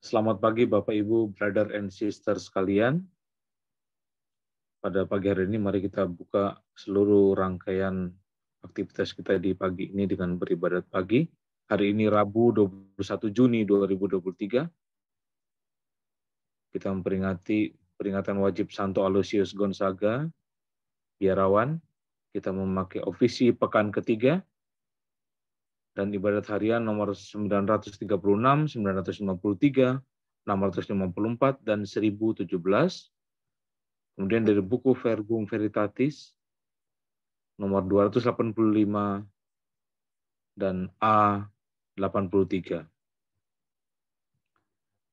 Selamat pagi Bapak Ibu, Brother and Sister sekalian. Pada pagi hari ini mari kita buka seluruh rangkaian aktivitas kita di pagi ini dengan beribadat pagi. Hari ini Rabu 21 Juni 2023. Kita memperingati peringatan wajib Santo Aloysius Gonzaga, biarawan. Kita memakai ofisi pekan ketiga dan ibadat harian nomor 936, 953, 654, dan 1017. Kemudian dari buku Verbum Veritatis, nomor 285 dan A83.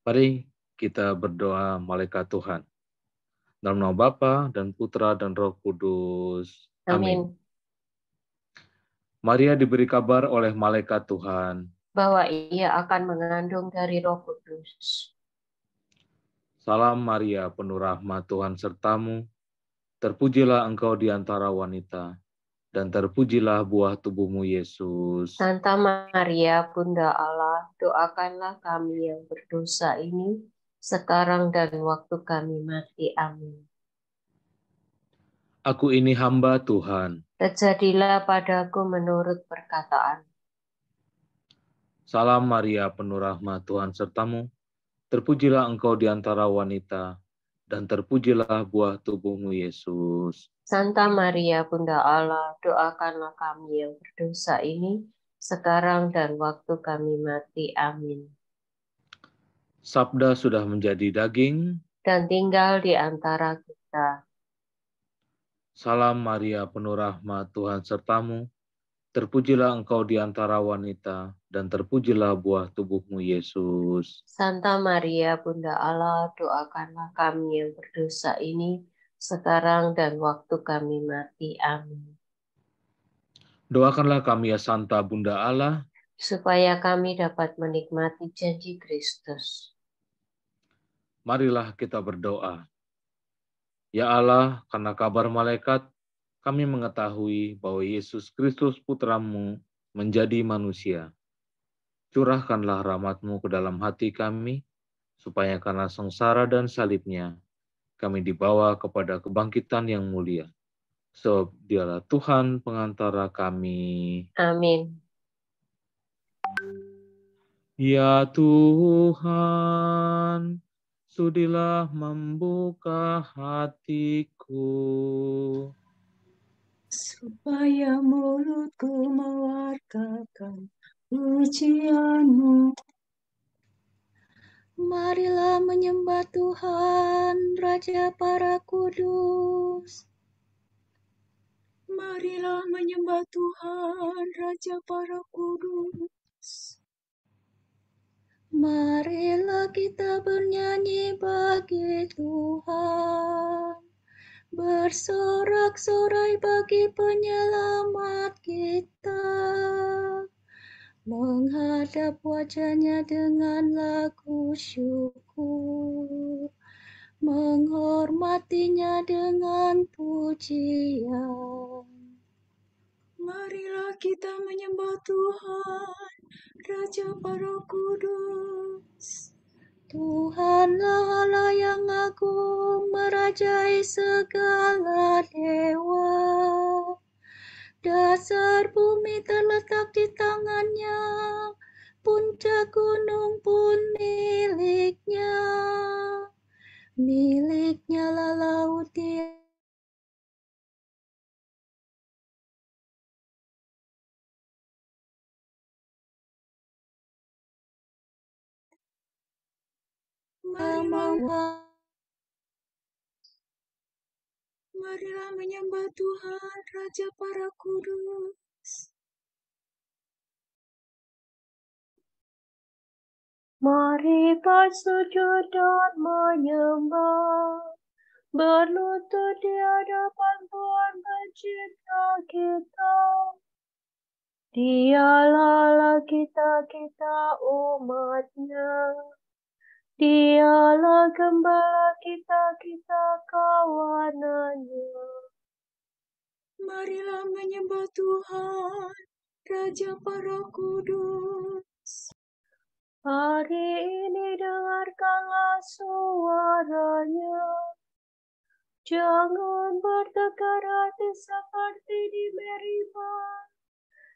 Mari kita berdoa malaikat Tuhan. Dalam nama Bapa dan Putra dan Roh Kudus. Amin. Maria diberi kabar oleh malaikat Tuhan bahwa ia akan mengandung dari Roh Kudus. Salam Maria, penuh rahmat Tuhan sertamu. Terpujilah engkau di antara wanita, dan terpujilah buah tubuhmu Yesus. Santa Maria, Bunda Allah, doakanlah kami yang berdosa ini, sekarang dan waktu kami mati. Amin. Aku ini hamba Tuhan. Terjadilah padaku menurut perkataan. Salam Maria, penuh rahmat Tuhan sertamu. Terpujilah engkau di antara wanita, dan terpujilah buah tubuhmu Yesus. Santa Maria, Bunda Allah, doakanlah kami yang berdosa ini, sekarang dan waktu kami mati. Amin. Sabda sudah menjadi daging. Dan tinggal di antara kita. Salam Maria, penuh rahmat Tuhan sertamu. Terpujilah engkau di antara wanita, dan terpujilah buah tubuhmu Yesus. Santa Maria, Bunda Allah, doakanlah kami yang berdosa ini, sekarang dan waktu kami mati. Amin. Doakanlah kami ya Santa Bunda Allah, supaya kami dapat menikmati janji Kristus. Marilah kita berdoa. Ya Allah, karena kabar malaikat, kami mengetahui bahwa Yesus Kristus Putramu menjadi manusia. Curahkanlah rahmat-Mu ke dalam hati kami, supaya karena sengsara dan salibnya, kami dibawa kepada kebangkitan yang mulia. Sebab Dialah Tuhan pengantara kami. Amin. Ya Tuhan, sudilah membuka hatiku, supaya mulutku mewartakan pujian-Mu. Marilah menyembah Tuhan, Raja para kudus. Marilah menyembah Tuhan, Raja para kudus. Marilah kita bernyanyi bagi Tuhan, bersorak-sorai bagi penyelamat kita, menghadap wajah-Nya dengan lagu syukur, menghormati-Nya dengan pujian. Marilah kita menyembah Tuhan, Raja para kudus. Tuhanlah Allah yang agung, merajai segala dewa. Dasar bumi terletak di tangan-Nya, puncak gunung pun milik-Nya. Milik-Nya lah laut Dia. Marilah menyembah Tuhan, Raja para kudus. Mari bersujud dan menyembah, berlutut di hadapan Tuhan Pencipta kita. Dialah Allah kita umat-Nya. Dialah gembala kita kawanan-Nya. Marilah menyembah Tuhan, Raja para kudus. Hari ini dengar dengarkanlah suaranya. Jangan bertekar hati seperti di Meribah,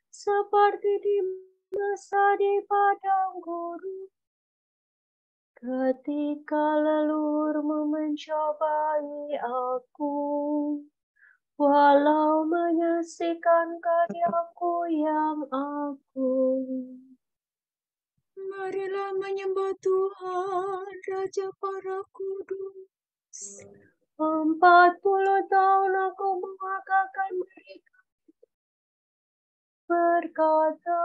seperti di masa di padang gurun, ketika leluhurmu mencobai aku, walau menyaksikan karyaku yang agung. Marilah menyembah Tuhan, Raja para kudus. 40 tahun aku mengagakkan mereka, berkata,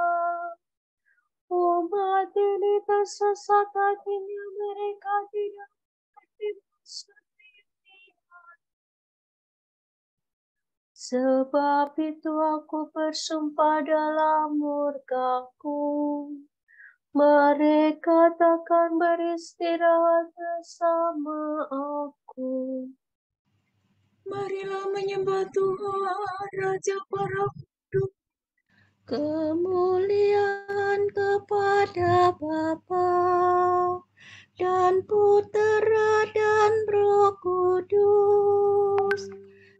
umat ini tersesat hatinya, mereka tidak mengerti maksud pilihan. Sebab itu aku bersumpah dalam murkaku, mereka takkan beristirahat bersama aku. Marilah menyembah Tuhan, Raja para kudus. Kemuliaan kepada Bapa dan Putera dan Roh Kudus,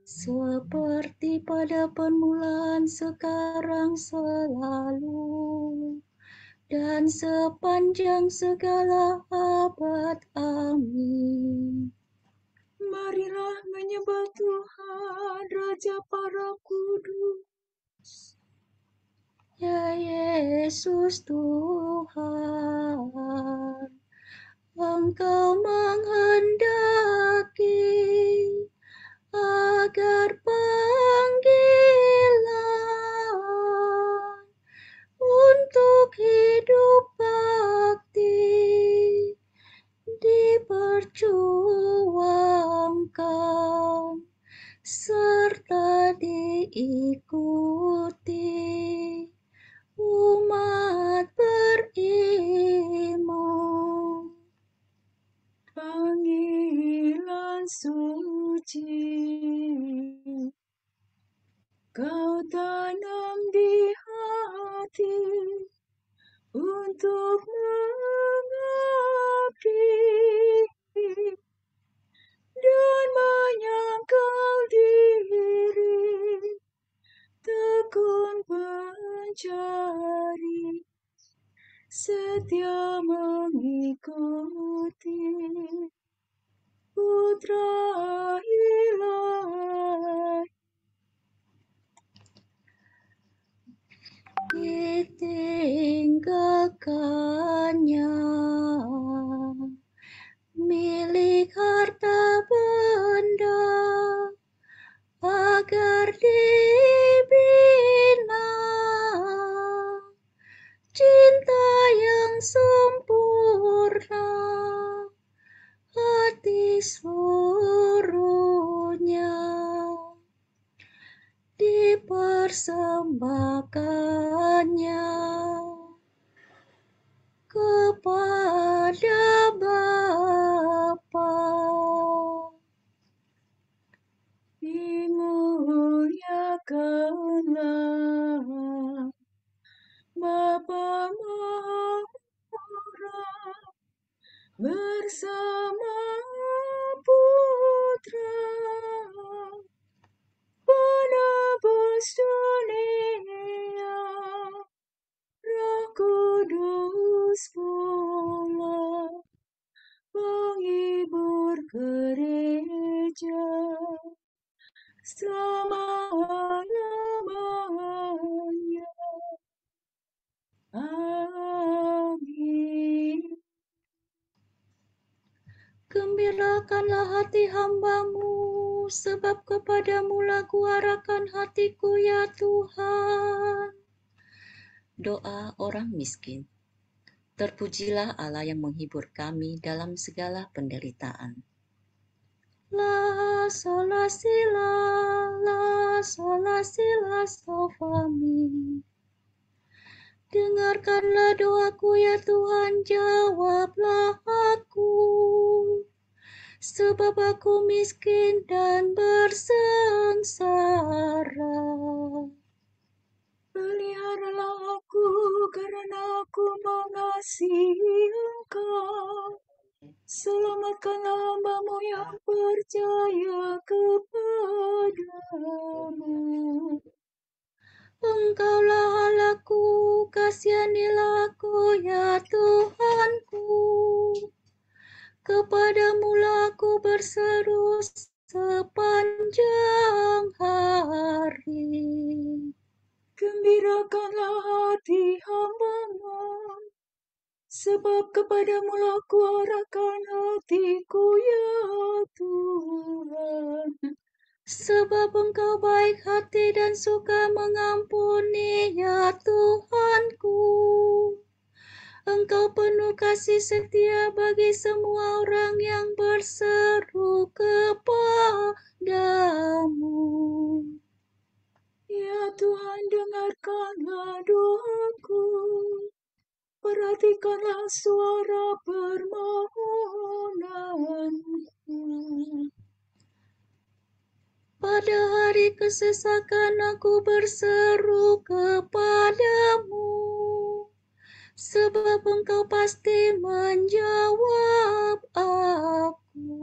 seperti pada permulaan, sekarang, selalu, dan sepanjang segala abad. Amin. Marilah menyembah Tuhan, Raja para kudus. Ya Yesus Tuhan, Engkau menghendaki agar panggilan untuk hidup bakti diperjuangkan serta diikuti umat beriman. Panggilan suci Kau tanam di hati untuk mengabdi dan menyangkal diri, tekun pencari, setia mengikuti Putra Ilahi. Ditinggalkannya milik harta benda agar dibina cinta yang sempurna, hati seluruhnya dipersembahkannya kepada Bapa. Dimuliakanlah Bapa Maha bersama Putra penebus dunia, Roh Kudus pula penghibur gereja selama-lamanya. Amin. Gembirakanlah hati hamba-Mu, sebab kepadamu-lah kuarahkan hatiku, ya Tuhan. Doa orang miskin. Terpujilah Allah yang menghibur kami dalam segala penderitaan. La sola si la sola si la so fa mi. Dengarkanlah doaku, ya Tuhan, jawablah aku. Sebab aku miskin dan bersengsara. Peliharalah aku karena aku mengasihi Engkau. Selamatkanlah hamba-Mu yang percaya kepadamu. Engkaulah Allahku, kasihanilah aku ya Tuhanku. Kepadamu-lah aku berseru sepanjang hari. Gembirakanlah hati hamba-Mu, sebab kepadamu-lah ku arahkan hatiku ya Tuhan. Sebab Engkau baik hati dan suka mengampuni ya Tuhanku. Engkau penuh kasih setia bagi semua orang yang berseru kepadamu. Ya Tuhan, dengarkanlah doaku. Perhatikanlah suara permohonanku. Pada hari kesesakan aku berseru kepadamu, sebab Engkau pasti menjawab aku.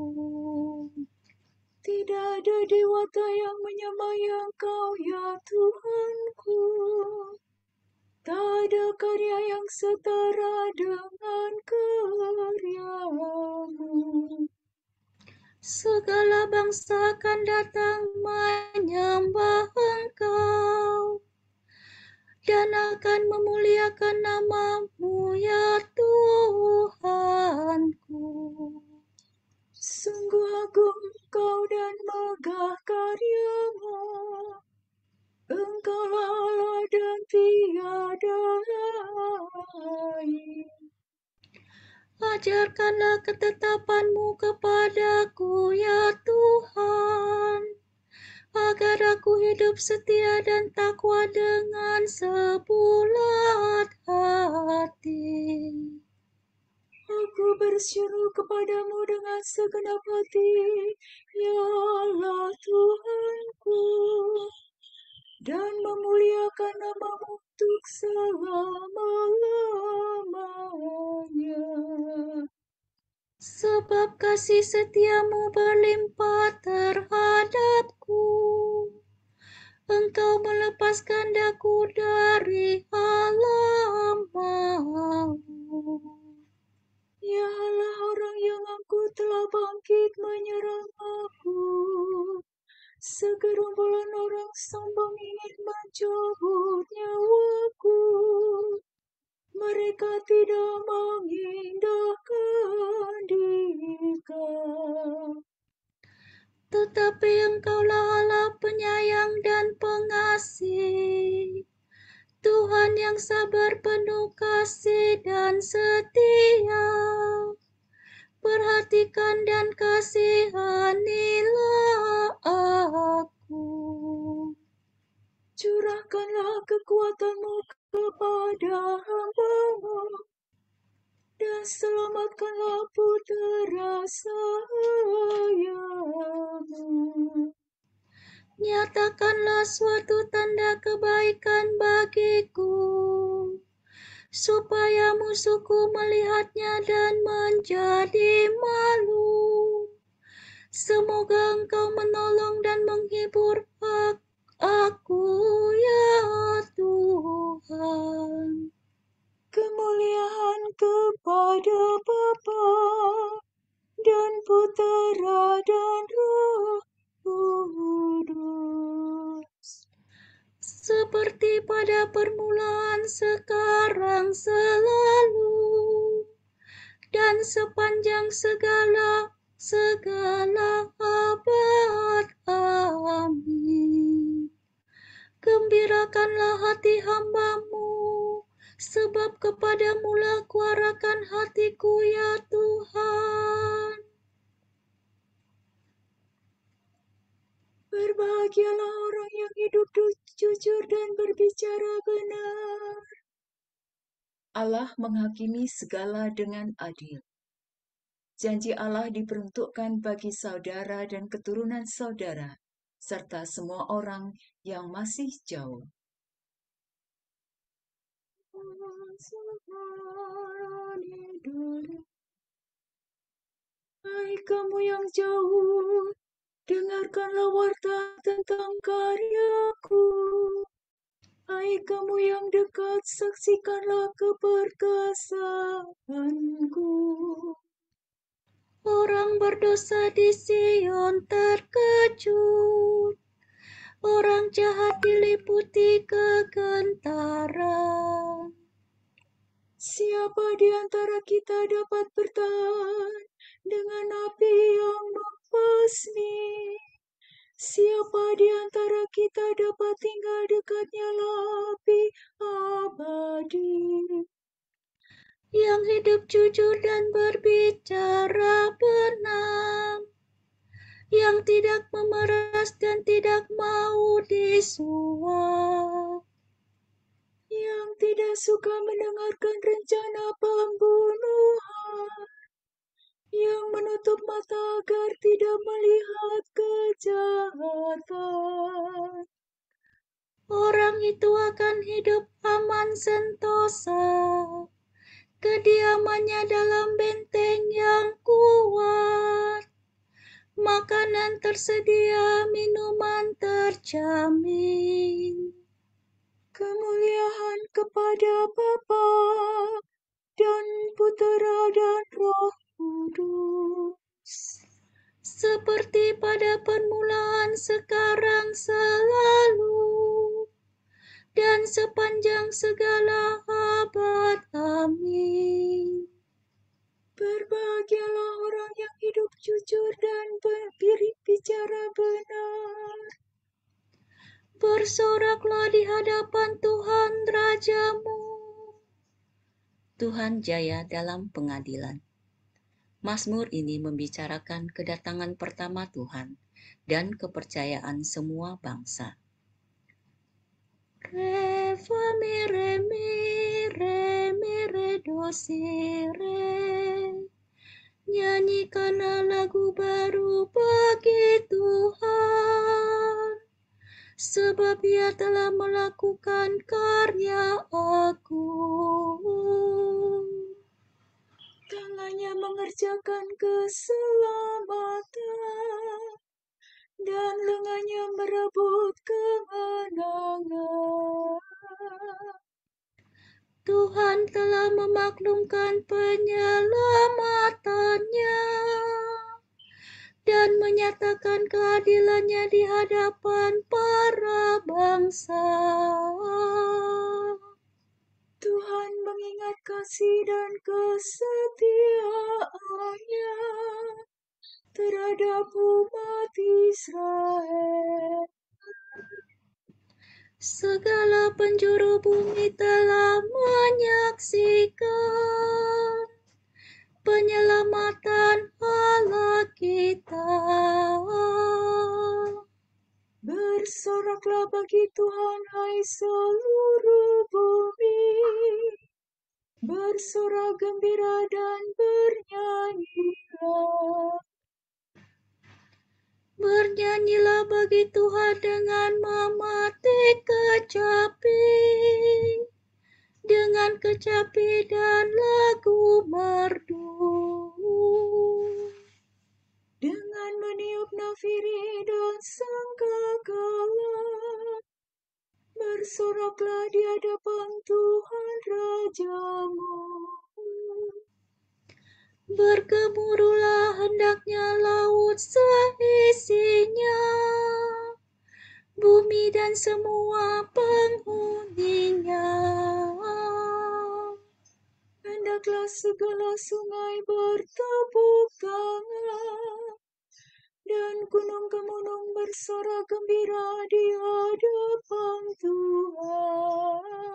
Tidak ada dewata yang menyamai Engkau, ya Tuhanku. Tak ada karya yang setara dengan karyamu. Segala bangsa akan datang menyembah Engkau dan akan memuliakan nama-Mu ya Tuhanku. Sungguh agung Engkau dan megah karya-Mu. Engkaulah Allah dan tiada lain. Ajarkanlah ketetapan-Mu kepadaku ya Tuhan, agar aku hidup setia dan takwa dengan sebulat hati. Aku berseru kepadamu dengan segenap hati, ya Allah Tuhanku, dan memuliakan nama-Mu untuk selama-lamanya. Sebab kasih setiamu berlimpah terhadapku. Engkau melepaskan daku dari alam maut. Ya Allah, orang yang aku telah bangkit menyerang aku. Segerombolan orang sombong ingin mencabut nyawaku. Mereka tidak mengindahkan diri-Kau. Tetapi Engkaulah Allah penyayang dan pengasih, Tuhan yang sabar penuh kasih dan setia. Perhatikan dan kasihanilah aku. Curahkanlah kekuatan-Mu kepada hamba-Mu, dan selamatkanlah putera sayangan-Mu. Nyatakanlah suatu tanda kebaikan bagiku, supaya musuhku melihatnya dan menjadi malu. Semoga Engkau menolong dan menghibur aku, ya Tuhan. Kemuliaan kepada Bapa dan Putera dan Roh Kudus. Seperti pada permulaan, sekarang, selalu, dan sepanjang segala abad. Amin. Gembirakanlah hati hamba-Mu, sebab kepadamu-lah kuarahkan hatiku ya Tuhan. Berbahagialah orang yang hidup jujur dan berbicara benar. Allah menghakimi segala dengan adil. Janji Allah diperuntukkan bagi saudara dan keturunan saudara, serta semua orang yang masih jauh. kamu yang jauh, dengarkanlah warta tentang karyaku. Hai kamu yang dekat, saksikanlah keperkasaanku. Orang berdosa di Sion terkejut, orang jahat diliputi kegentaran. Siapa di antara kita dapat bertahan dengan api yang membasmi? Siapa di antara kita dapat tinggal dekatnya api abadi? Yang hidup jujur dan berbicara benar, yang tidak memeras dan tidak mau disuap, yang tidak suka mendengarkan rencana pembunuhan, yang menutup mata agar tidak melihat kejahatan. orang itu akan hidup aman sentosa, kediamannya dalam benteng yang kuat. Makanan tersedia, minuman terjamin. Kemuliaan kepada Bapa dan Putera dan Roh Kudus. Seperti pada permulaan, sekarang, selalu, dan sepanjang segala abad. Amin. Berbahagialah orang yang hidup jujur dan berbicara benar. Bersoraklah di hadapan Tuhan Rajamu. Tuhan jaya dalam pengadilan. Mazmur ini membicarakan kedatangan pertama Tuhan dan kepercayaan semua bangsa. Re, fa, mi, re, mi, re, do, si, re. Nyanyikanlah lagu baru bagi Tuhan, sebab Ia telah melakukan karya agung. Tangannya mengerjakan keselamatan, dan lengannya merebut kemenangan. Tuhan telah memaklumkan penyelamatannya dan menyatakan keadilannya di hadapan para bangsa. Tuhan mengingat kasih dan kesetiaannya terhadap umat Israel. Segala penjuru bumi telah menyaksikan penyelamatan Allah kita. Bersoraklah bagi Tuhan, hai seluruh bumi. Bersorak gembira dan bernyanyilah. Bernyanyilah bagi Tuhan dengan memetik kecapi, dengan kecapi dan lagu merdu, dengan meniup nafiri dan sangkakala. Bersoraklah di hadapan Tuhan Rajamu. bergemuruhlah hendaknya laut seisinya, bumi dan semua penghuninya. Hendaklah segala sungai bertepuk tangan, dan gunung-gunung bersorak gembira di hadapan Tuhan.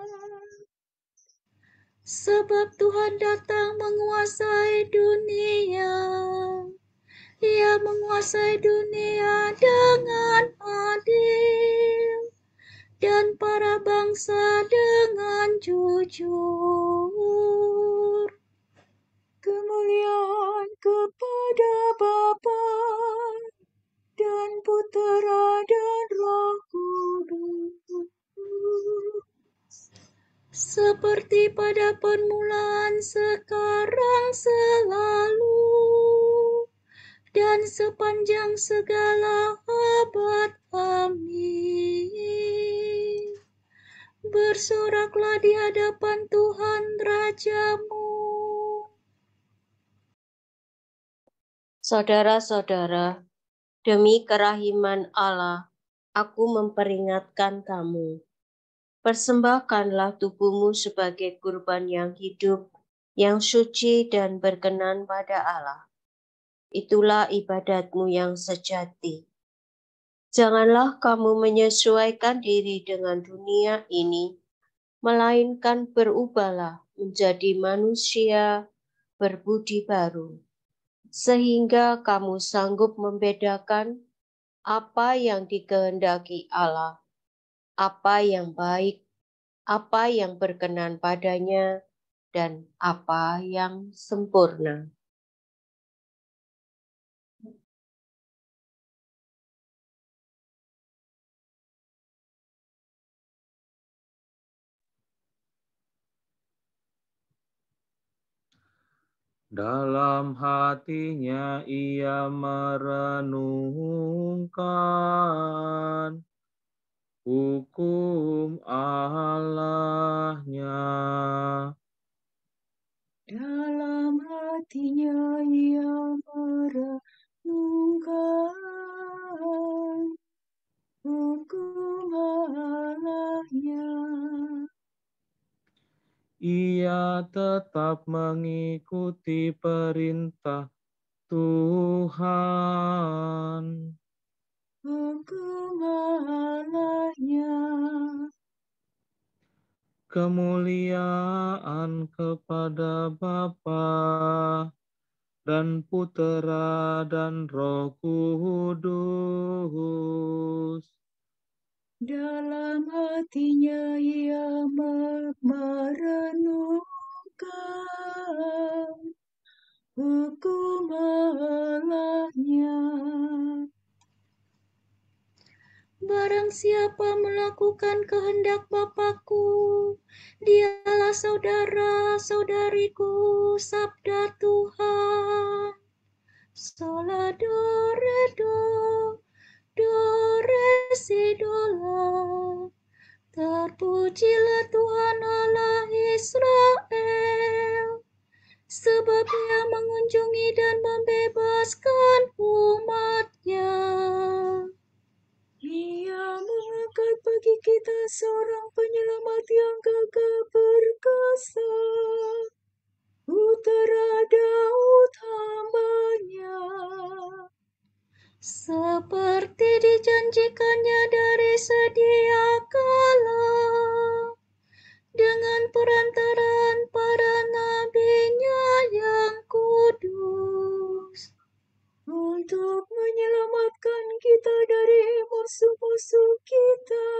Sebab Tuhan datang menguasai dunia. Ia menguasai dunia dengan adil, dan para bangsa dengan jujur. Kemuliaan kepada Bapa dan Putera dan Roh Kudus. Seperti pada permulaan, sekarang, selalu, dan sepanjang segala abad. Amin. Bersoraklah di hadapan Tuhan Rajamu. Saudara-saudara, demi kerahiman Allah, aku memperingatkan kamu. Persembahkanlah tubuhmu sebagai kurban yang hidup, yang suci dan berkenan pada Allah. Itulah ibadatmu yang sejati. Janganlah kamu menyesuaikan diri dengan dunia ini, melainkan berubahlah menjadi manusia berbudi baru, sehingga kamu sanggup membedakan apa yang dikehendaki Allah, apa yang baik, apa yang berkenan padanya, dan apa yang sempurna. Dalam hatinya ia merenungkan hukum Allahnya. Dalam hatinya ia merenungkan hukum Allahnya. Ia tetap mengikuti perintah Tuhan. Hukum Allahnya. Kemuliaan kepada Bapa dan Putera dan Roh Kudus. Dalam hatinya ia merenungkan hukum Allahnya. Barang siapa melakukan kehendak Bapa-Ku, dialah saudara-saudariku, sabda Tuhan. Sola do re do re si do la. Terpujilah Tuhan Allah Israel, sebab Dia mengunjungi dan membebaskan umat-Nya. Ia mengangkat bagi kita seorang penyelamat yang gagah perkasa, Putera Daud hamba-Nya. Seperti dijanjikannya dari sedia kala, dengan perantaraan para nabi-Nya yang kudus, untuk menyelamatkan kita dari musuh-musuh kita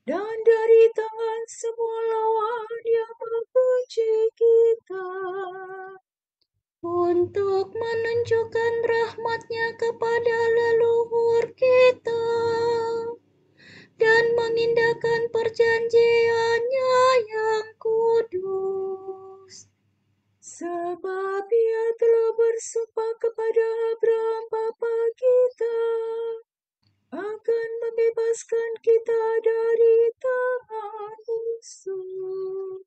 dan dari tangan semua lawan yang membenci kita, untuk menunjukkan rahmat-Nya kepada leluhur kita dan mengindahkan perjanjian-Nya yang kudus. sebab Ia telah bersumpah kepada Abraham bapa kita akan membebaskan kita dari tangan musuh,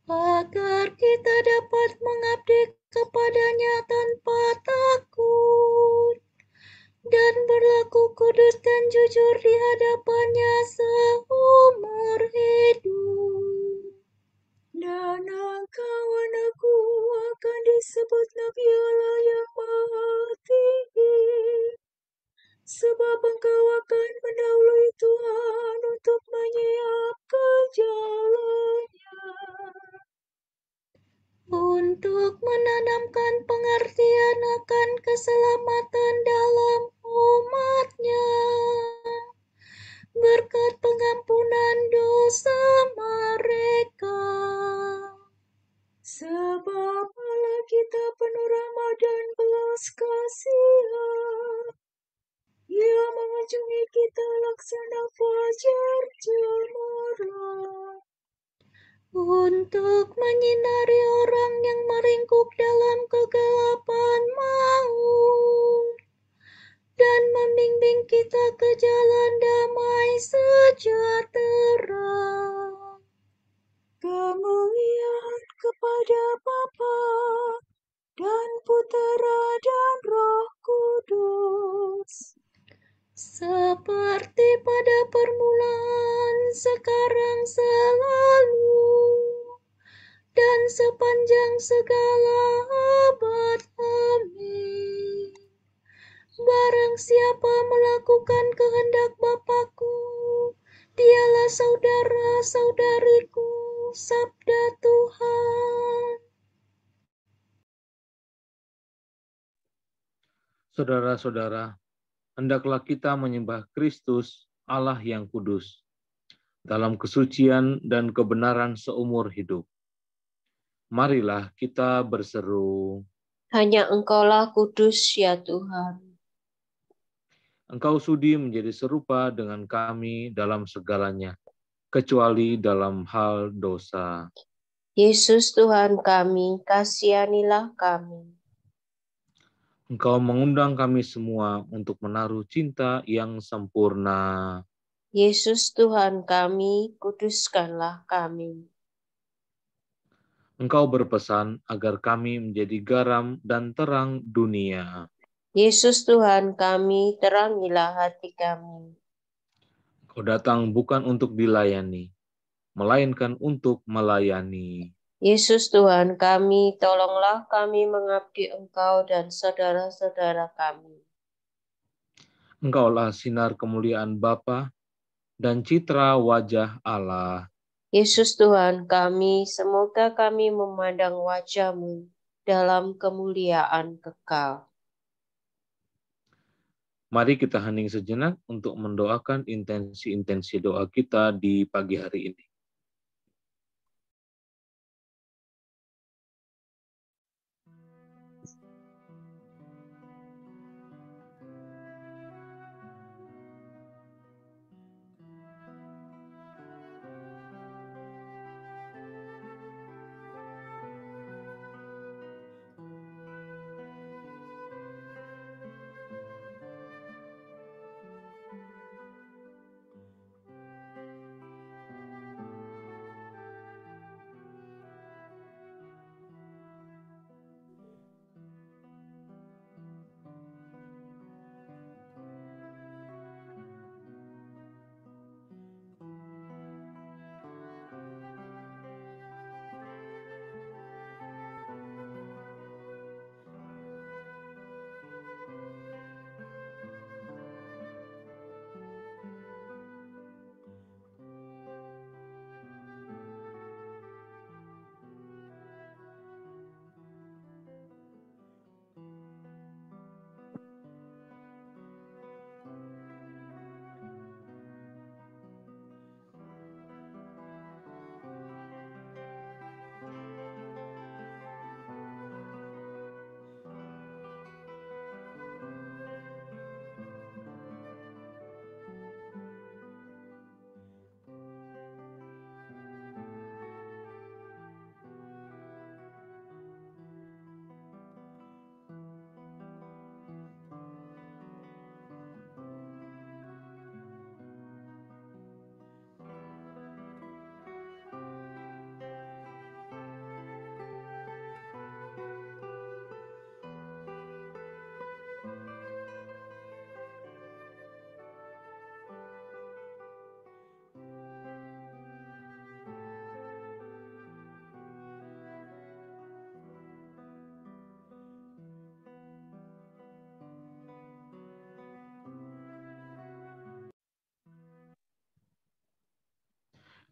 agar kita dapat mengabdi kepada-Nya tanpa takut dan berlaku kudus dan jujur di hadapan-Nya seumur hidup. dan engkau anakku akan disebut Nabi Allah yang Maha Tinggi, sebab engkau akan mendahului Tuhan untuk menyiapkan jalannya, untuk menanamkan pengertian akan keselamatan dalam umat-Nya, berkat pengampunan dosa mereka. sebab Allah kita penuh rahmat dan belas kasihan. Ia mengunjungi kita laksana fajar cemerlang, untuk menyinari orang yang meringkuk dalam kegelapan maut, kepada Bapa dan Putera dan Roh Kudus, seperti pada permulaan, sekarang, selalu, dan sepanjang segala abad. Amin. Barang siapa melakukan kehendak Bapa-Ku, dialah saudara-saudariku, sabda Tuhan. Saudara-saudara, hendaklah kita menyembah Kristus, Allah yang kudus, dalam kesucian dan kebenaran seumur hidup. Marilah kita berseru, Hanya Engkaulah kudus ya Tuhan. Engkau sudi menjadi serupa dengan kami dalam segalanya, kecuali dalam hal dosa. Yesus Tuhan kami, kasihanilah kami. Engkau mengundang kami semua untuk menaruh cinta yang sempurna. Yesus Tuhan kami, kuduskanlah kami. Engkau berpesan agar kami menjadi garam dan terang dunia. Yesus Tuhan kami, terangilah hati kami. Engkau datang bukan untuk dilayani, melainkan untuk melayani. Yesus Tuhan kami, tolonglah kami mengabdi Engkau dan saudara-saudara kami. Engkaulah sinar kemuliaan Bapa dan citra wajah Allah. Yesus Tuhan kami, semoga kami memandang wajah-Mu dalam kemuliaan kekal. Mari kita hening sejenak untuk mendoakan intensi-intensi doa kita di pagi hari ini.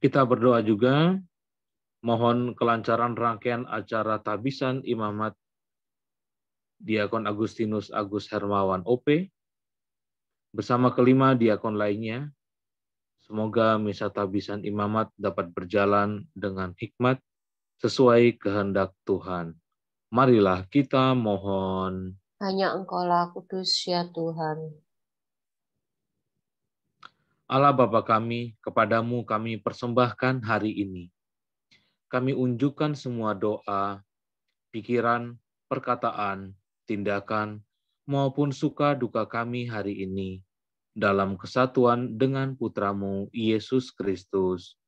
Kita berdoa juga, mohon kelancaran rangkaian acara tabisan imamat Diakon Agustinus Agus Hermawan OP, bersama kelima diakon lainnya. Semoga misa tabisan imamat dapat berjalan dengan hikmat sesuai kehendak Tuhan. Marilah kita mohon. Hanya Engkaulah kudus ya Tuhan. Allah Bapa kami, kepadamu kami persembahkan hari ini. Kami unjukkan semua doa, pikiran, perkataan, tindakan, maupun suka duka kami hari ini, dalam kesatuan dengan Putramu Yesus Kristus,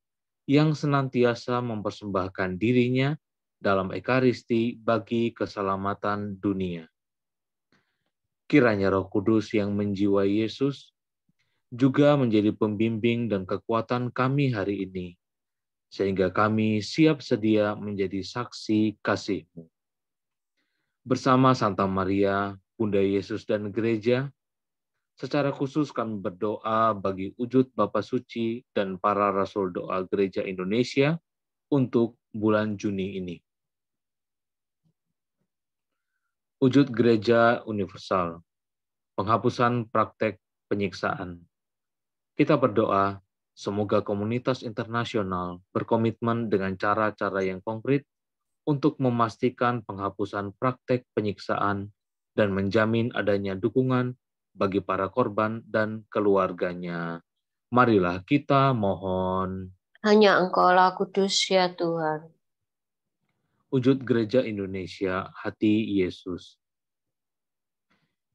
yang senantiasa mempersembahkan dirinya dalam Ekaristi bagi keselamatan dunia. Kiranya Roh Kudus yang menjiwai Yesus juga menjadi pembimbing dan kekuatan kami hari ini, sehingga kami siap sedia menjadi saksi kasih-Mu. Bersama Santa Maria, Bunda Yesus dan Gereja, secara khusus kami berdoa bagi wujud Bapa Suci dan para Rasul Doa Gereja Indonesia untuk bulan Juni ini. Wujud Gereja Universal, penghapusan praktek penyiksaan. Kita berdoa, semoga komunitas internasional berkomitmen dengan cara-cara yang konkret untuk memastikan penghapusan praktek penyiksaan dan menjamin adanya dukungan bagi para korban dan keluarganya. Marilah kita mohon. Hanya Engkaulah kudus ya Tuhan. Wujud Gereja Indonesia, hati Yesus.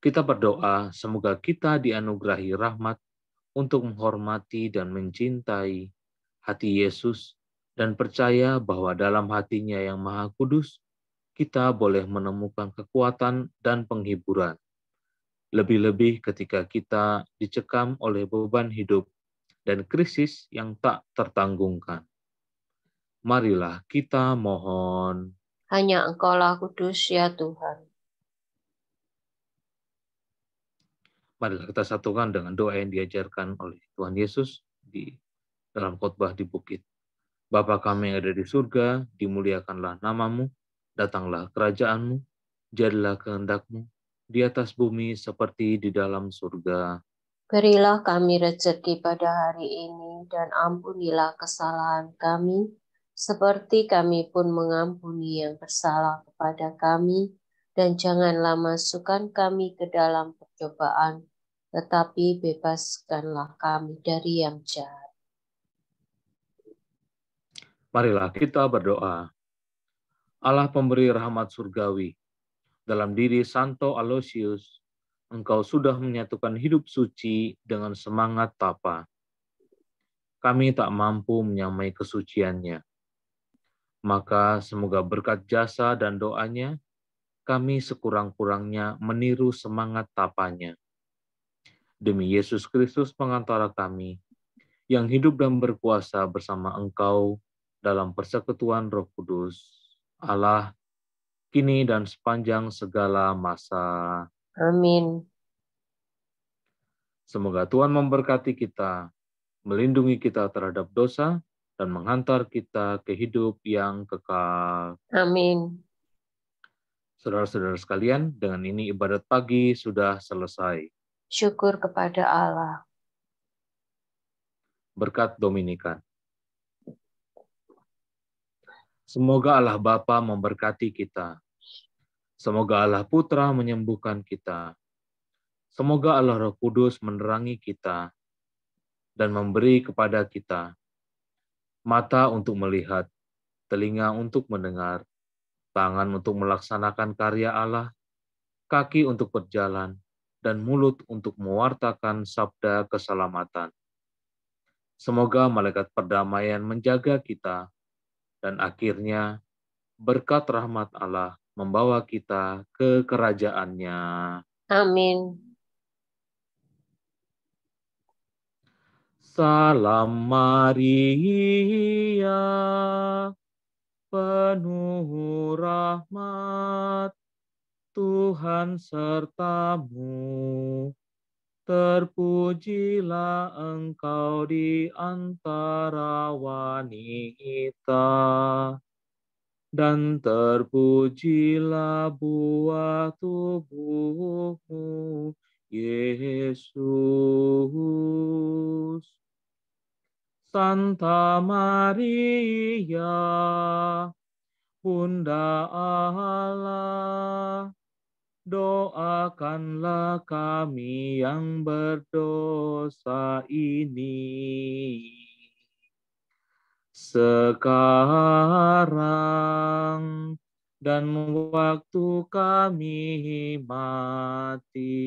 Kita berdoa, semoga kita dianugerahi rahmat untuk menghormati dan mencintai hati Yesus dan percaya bahwa dalam hatinya yang Maha Kudus, kita boleh menemukan kekuatan dan penghiburan. Lebih-lebih ketika kita dicekam oleh beban hidup dan krisis yang tak tertanggungkan. Marilah kita mohon. Hanya Engkaulah kudus ya Tuhan. Marilah kita satukan dengan doa yang diajarkan oleh Tuhan Yesus di dalam khotbah di bukit. Bapa kami yang ada di surga, dimuliakanlah namamu, datanglah kerajaan-Mu, jadilah kehendak-Mu, di atas bumi seperti di dalam surga. Berilah kami rezeki pada hari ini, dan ampunilah kesalahan kami, seperti kami pun mengampuni yang bersalah kepada kami, dan janganlah masukkan kami ke dalam percobaan, tetapi bebaskanlah kami dari yang jahat. Marilah kita berdoa. Allah pemberi rahmat surgawi, dalam diri Santo Aloysius, Engkau sudah menyatukan hidup suci dengan semangat tapa. Kami tak mampu menyamai kesuciannya. Maka semoga berkat jasa dan doanya, kami sekurang-kurangnya meniru semangat tapanya. Demi Yesus Kristus pengantara kami, yang hidup dan berkuasa bersama Engkau dalam persekutuan Roh Kudus, Allah, kini dan sepanjang segala masa. Amin. Semoga Tuhan memberkati kita, melindungi kita terhadap dosa, dan menghantar kita ke hidup yang kekal. Amin. Saudara-saudara sekalian, dengan ini ibadat pagi sudah selesai. Syukur kepada Allah. Berkat Dominikan. Semoga Allah Bapa memberkati kita. Semoga Allah Putra menyembuhkan kita. Semoga Allah Roh Kudus menerangi kita dan memberi kepada kita mata untuk melihat, telinga untuk mendengar, tangan untuk melaksanakan karya Allah, kaki untuk berjalan, dan mulut untuk mewartakan sabda keselamatan. Semoga malaikat perdamaian menjaga kita, dan akhirnya berkat rahmat Allah membawa kita ke kerajaannya. Amin. Salam Maria, penuh rahmat, Tuhan sertamu. Terpujilah engkau di antara wanita, dan terpujilah buah tubuhmu, Yesus. Santa Maria, Bunda Allah, doakanlah kami yang berdosa ini, sekarang dan waktu kami mati.